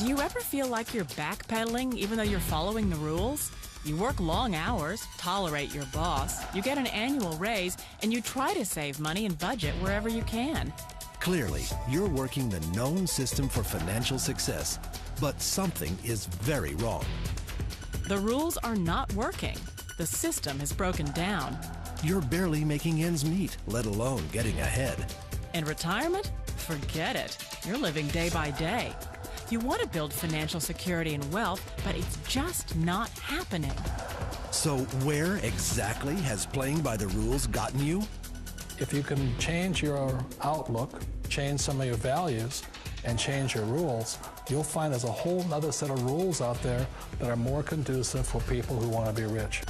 Do you ever feel like you're backpedaling even though you're following the rules? You work long hours, tolerate your boss, you get an annual raise, and you try to save money and budget wherever you can. Clearly, you're working the known system for financial success, but something is very wrong. The rules are not working. The system has broken down. You're barely making ends meet, let alone getting ahead. And retirement? Forget it. You're living day by day. You want to build financial security and wealth, but it's just not happening. So where exactly has playing by the rules gotten you? If you can change your outlook, change some of your values, and change your rules, you'll find there's a whole other set of rules out there that are more conducive for people who want to be rich.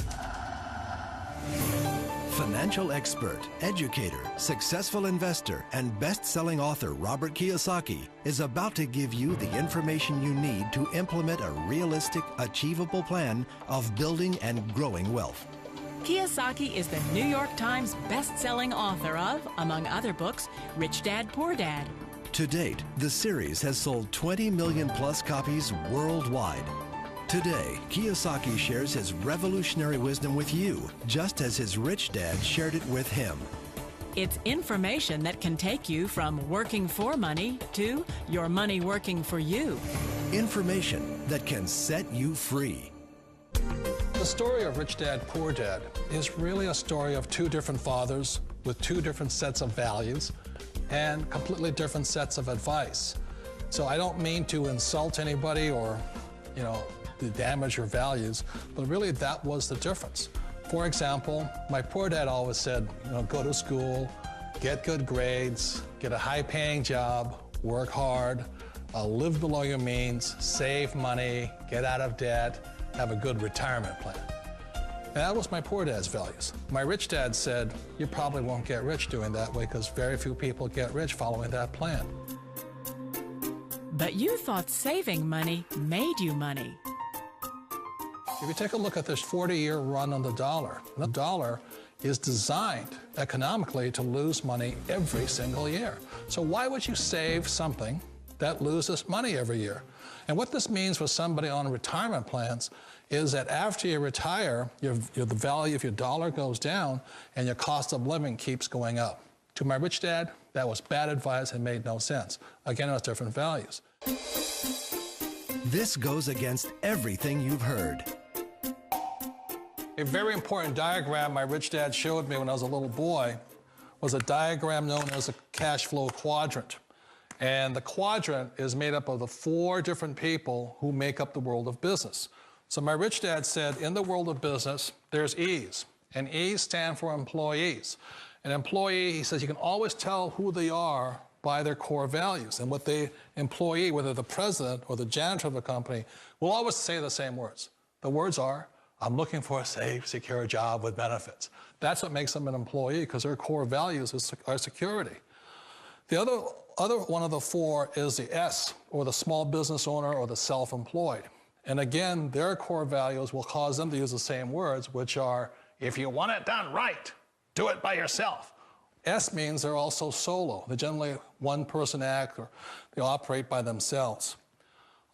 Financial expert, educator, successful investor, and best-selling author Robert Kiyosaki is about to give you the information you need to implement a realistic, achievable plan of building and growing wealth. Kiyosaki is the New York Times best-selling author of, among other books, Rich Dad, Poor Dad. To date, the series has sold 20 million plus copies worldwide. Today, Kiyosaki shares his revolutionary wisdom with you, just as his rich dad shared it with him. It's information that can take you from working for money to your money working for you. Information that can set you free. The story of Rich Dad, Poor Dad is really a story of two different fathers with two different sets of values and completely different sets of advice. So I don't mean to insult anybody or, to damage your values, but really that was the difference. For example, my poor dad always said, go to school, get good grades, get a high-paying job, work hard, live below your means, save money, get out of debt, have a good retirement plan. And that was my poor dad's values. My rich dad said, you probably won't get rich doing that way because very few people get rich following that plan. But you thought saving money made you money. If you take a look at this 40-year run on the dollar is designed economically to lose money every single year. So why would you save something that loses money every year? And what this means for somebody on retirement plans is that after you retire, the value of your dollar goes down and your cost of living keeps going up. To my rich dad, that was bad advice and made no sense. Again, it was different values. This goes against everything you've heard. A very important diagram my rich dad showed me when I was a little boy was a diagram known as a cash flow quadrant. And the quadrant is made up of the four different people who make up the world of business. So my rich dad said, in the world of business, there's E's, and E's stand for employees. An employee, he says, you can always tell who they are by their core values. And what the employee, whether the president or the janitor of the company, will always say the same words. The words are, I'm looking for a safe, secure job with benefits. That's what makes them an employee, because their core values are security. The other one of the four is the S, or the small business owner or the self-employed. And again, their core values will cause them to use the same words, which are, if you want it done right, do it by yourself. S means they're also solo. They're generally one-person act, or they operate by themselves.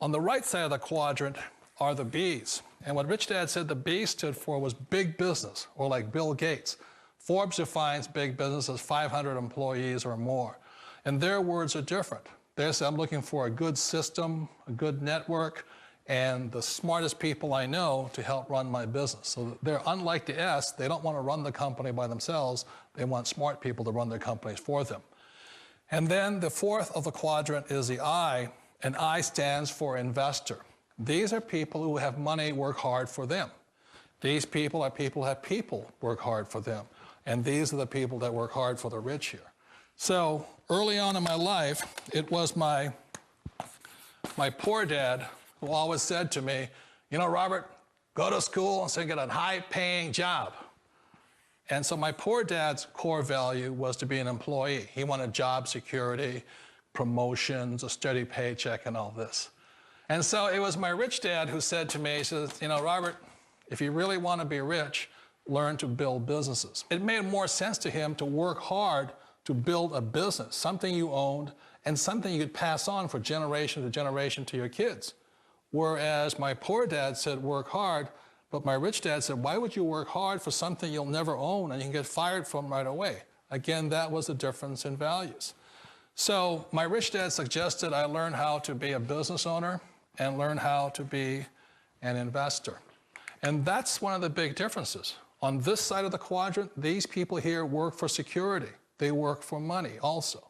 On the right side of the quadrant are the B's. And what Rich Dad said the B stood for was big business, or like Bill Gates. Forbes defines big business as 500 employees or more. And their words are different. They say, I'm looking for a good system, a good network, and the smartest people I know to help run my business. So they're unlike the S. They don't want to run the company by themselves. They want smart people to run their companies for them. And then the fourth of the quadrant is the I, and I stands for investor. These are people who have money work hard for them. These people are people who have people work hard for them. And these are the people that work hard for the rich here. So early on in my life, it was my poor dad who always said to me, Robert, go to school and so get a high-paying job. And so my poor dad's core value was to be an employee. He wanted job security, promotions, a steady paycheck, and all this. And so it was my rich dad who said to me, he says, Robert, if you really want to be rich, learn to build businesses. It made more sense to him to work hard to build a business, something you owned, and something you could pass on for generation to generation to your kids. Whereas my poor dad said, work hard, but my rich dad said, why would you work hard for something you'll never own and you can get fired from right away? Again, that was the difference in values. So my rich dad suggested I learn how to be a business owner and learn how to be an investor. And that's one of the big differences. On this side of the quadrant, these people here work for security. They work for money also.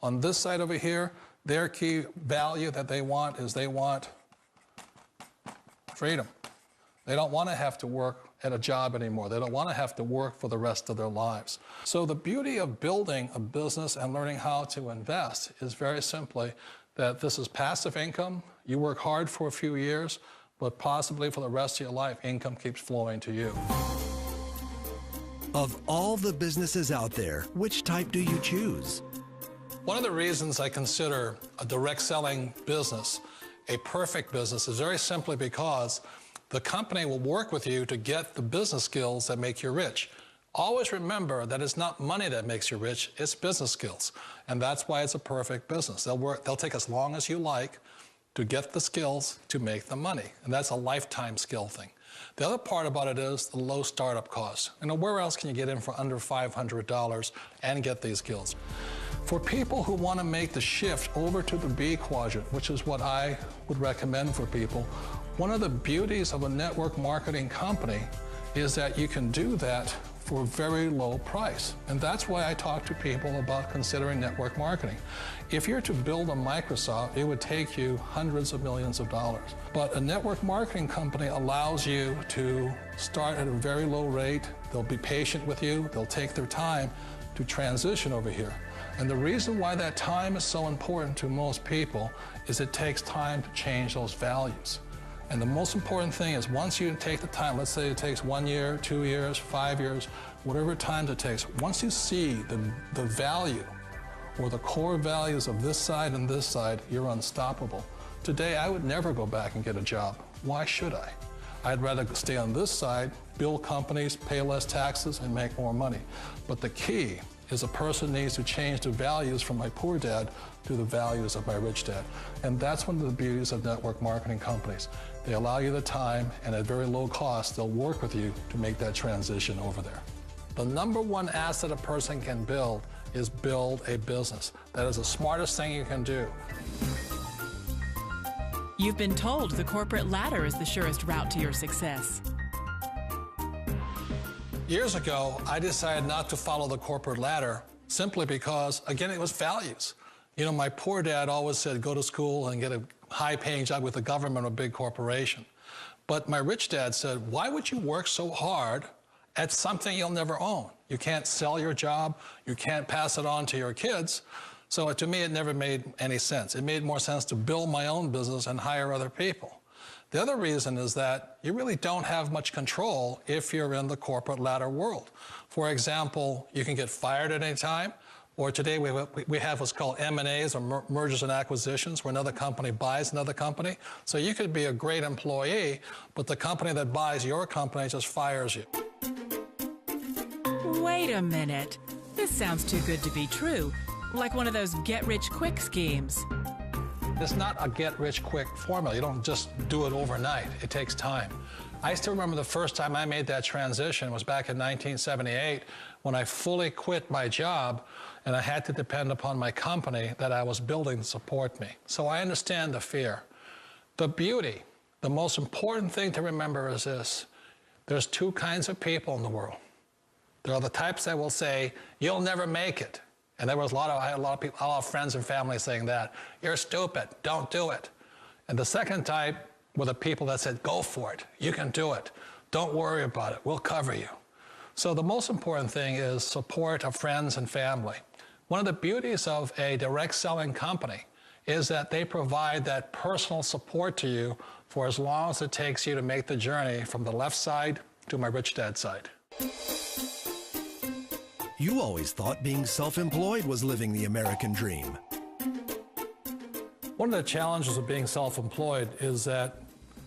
On this side over here, their key value that they want is they want freedom. They don't want to have to work at a job anymore. They don't want to have to work for the rest of their lives. So the beauty of building a business and learning how to invest is very simply that this is passive income. You work hard for a few years, but possibly for the rest of your life, income keeps flowing to you. Of all the businesses out there, which type do you choose? One of the reasons I consider a direct selling business a perfect business is very simply because the company will work with you to get the business skills that make you rich. Always remember that it's not money that makes you rich, it's business skills. And that's why it's a perfect business. They'll take as long as you like to get the skills to make the money. And that's a lifetime skill thing. The other part about it is the low startup cost. You know, where else can you get in for under $500 and get these skills? For people who want to make the shift over to the B quadrant, which is what I would recommend for people, one of the beauties of a network marketing company is that you can do that for a very low price. And that's why I talk to people about considering network marketing. If you're to build a Microsoft, it would take you hundreds of millions of dollars. But a network marketing company allows you to start at a very low rate. They'll be patient with you. They'll take their time to transition over here. And the reason why that time is so important to most people is it takes time to change those values. And the most important thing is once you take the time, let's say it takes 1 year, 2 years, 5 years, whatever time it takes, once you see the value or the core values of this side and this side, you're unstoppable. Today, I would never go back and get a job. Why should I? I'd rather stay on this side, build companies, pay less taxes, and make more money. But the key is a person needs to change the values from my poor dad to the values of my rich dad. And that's one of the beauties of network marketing companies. They allow you the time, and at very low cost, they'll work with you to make that transition over there. The number one asset a person can build is build a business. That is the smartest thing you can do. You've been told the corporate ladder is the surest route to your success. Years ago, I decided not to follow the corporate ladder simply because, again, it was values. You know, my poor dad always said, go to school and get a high-paying job with the government or a big corporation. But my rich dad said, why would you work so hard at something you'll never own? You can't sell your job. You can't pass it on to your kids. So to me, it never made any sense. It made more sense to build my own business and hire other people. The other reason is that you really don't have much control if you're in the corporate ladder world. For example, you can get fired at any time, or today we have what's called M&As, or mergers and acquisitions, where another company buys another company. So you could be a great employee, but the company that buys your company just fires you. Wait a minute. This sounds too good to be true. Like one of those get-rich-quick schemes. It's not a get-rich-quick formula. You don't just do it overnight. It takes time. I still remember the first time I made that transition was back in 1978 when I fully quit my job and I had to depend upon my company that I was building to support me. So I understand the fear. The beauty, the most important thing to remember is this. There's two kinds of people in the world. There are the types that will say, you'll never make it. And I had a lot of people, a lot of friends and family saying that. You're stupid, don't do it. And the second type were the people that said, go for it, you can do it. Don't worry about it, we'll cover you. So the most important thing is support of friends and family. One of the beauties of a direct selling company is that they provide that personal support to you for as long as it takes you to make the journey from the left side to my rich dad side. You always thought being self-employed was living the American dream. One of the challenges of being self-employed is that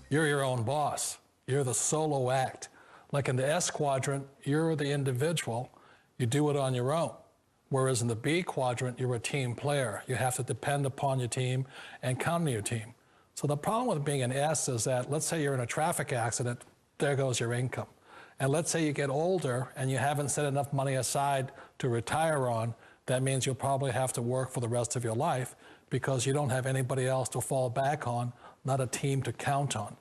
you're your own boss. You're the solo act. Like in the S quadrant, you're the individual. You do it on your own. Whereas in the B quadrant, you're a team player. You have to depend upon your team and count on your team. So the problem with being an S is that, let's say you're in a traffic accident, there goes your income. And let's say you get older and you haven't set enough money aside to retire on, that means you'll probably have to work for the rest of your life because you don't have anybody else to fall back on, not a team to count on.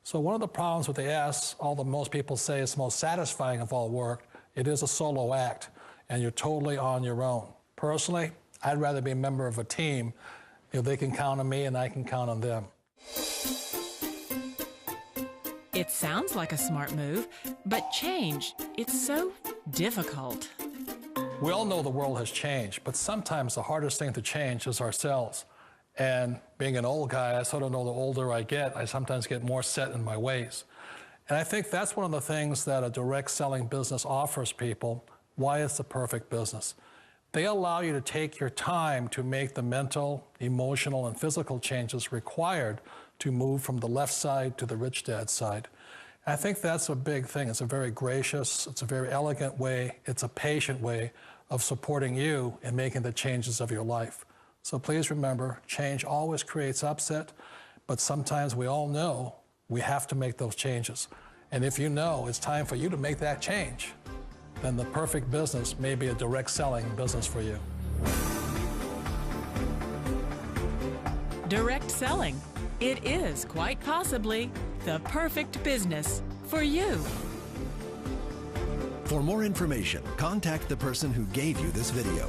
So one of the problems with the S, although most people say it's the most satisfying of all work, it is a solo act, and you're totally on your own. Personally, I'd rather be a member of a team if they can count on me and I can count on them. It sounds like a smart move, but change, it's so difficult. We all know the world has changed, but sometimes the hardest thing to change is ourselves. And being an old guy, I sort of know the older I get, I sometimes get more set in my ways. And I think that's one of the things that a direct selling business offers people, why it's the perfect business. They allow you to take your time to make the mental, emotional, and physical changes required to move from the left side to the rich dad side. And I think that's a big thing. It's a very gracious, it's a very elegant way, it's a patient way of supporting you in making the changes of your life. So please remember, change always creates upset, but sometimes we all know we have to make those changes. And if you know it's time for you to make that change, then the perfect business may be a direct selling business for you. Direct selling. It is quite possibly the perfect business for you. For more information, contact the person who gave you this video.